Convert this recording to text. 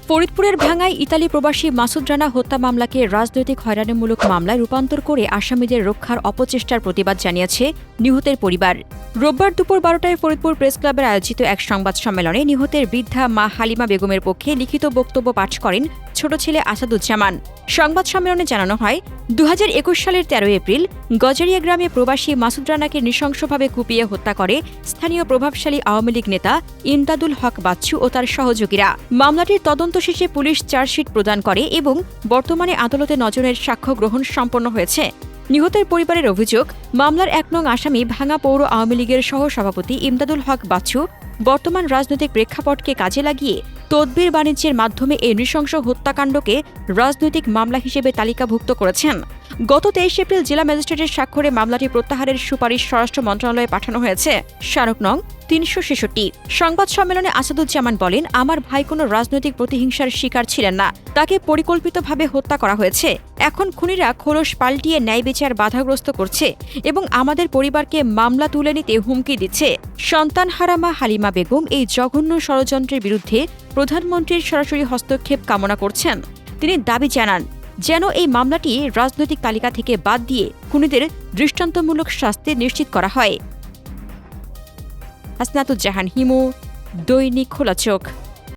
ফরিদপুরের ভাঙ্গায় ইতালি প্রবাসী মাসুদ রানা হত্যা মামলাকে রাজনৈতিক হয়রানিমূলক মামলায় রূপান্তর করে আসামিদের রক্ষার অপচেষ্টার প্রতিবাদ জানিয়েছে নিহতের পরিবার। রোববার দুপুর 12টায় ফরিদপুর প্রেস ক্লাবের আয়োজিত এক সংবাদ সম্মেলনে নিহতের বৃদ্ধা মা হালিমা বেগমের পক্ষে লিখিত বক্তব্য পাঠ করেন ছোট ছেলে আসাদুজ্জামান। সংবাদ সম্মেলনে জানানো হয়, 2021 সালের 13 এপ্রিল গজারিয়া গ্রামে প্রবাসী মাসুদ রানাকে নৃশংসভাবে কুপিয়ে হত্যা করে স্থানীয় প্রভাবশালী আওয়ামী লীগ নেতা ইমদাদুল হক বাচ্চু ও তার সহযোগীরা। মামলাটির তদন্ত শেষে পুলিশ চার্জশিট প্রদান করে এবং বর্তমানে আদালতে নজরের সাক্ষ্য গ্রহণ সম্পন্ন হয়েছে। নিহতের পরিবারের অভিযোগ, মামলার 1 নং আসামি ভাঙ্গা পৌর আওয়ামী লীগের সহসভাপতি ইমদাদুল হক বাচ্চু বর্তমান রাজনৈতিক প্রেক্ষাপটকে কাজে লাগিয়ে তদবির বাণিজ্যের মাধ্যমে এই নৃশংস হত্যাকাণ্ডকে রাজনৈতিক মামলা হিসেবে তালিকাভুক্ত করেছেন। গত 23 এপ্রিল জেলা ম্যাজিস্ট্রেটের স্বাক্ষরে মামলাটি প্রত্যাহারের সুপারিশ স্বরাষ্ট্র মন্ত্রণালয়ে পাঠানো হয়েছে। স্মারক নং 366। সংবাদ সম্মেলনে আসাদুজ্জামান বলেন, আমার ভাই কোনো রাজনৈতিক প্রতিহিংসার শিকার ছিলেন না, তাকে পরিকল্পিতভাবে হত্যা করা হয়েছে। এখন খুনিরা খোলস পাল্টিয়ে ন্যায় বিচার বাধাগ্রস্ত করছে এবং আমাদের পরিবারকে মামলা তুলে নিতে হুমকি দিচ্ছে। সন্তানহারা মা হালিমা বেগম এই জঘন্য ষড়যন্ত্রের বিরুদ্ধে প্রধানমন্ত্রীর সরাসরি হস্তক্ষেপ কামনা করছেন। তিনি দাবি জানান যেন এই মামলাটি রাজনৈতিক তালিকা থেকে বাদ দিয়ে খুনিদের দৃষ্টান্তমূলক শাস্তি নিশ্চিত করা হয়। হাসনাতুজ্জাহান হিমু, দৈনিক খোলা চোখ।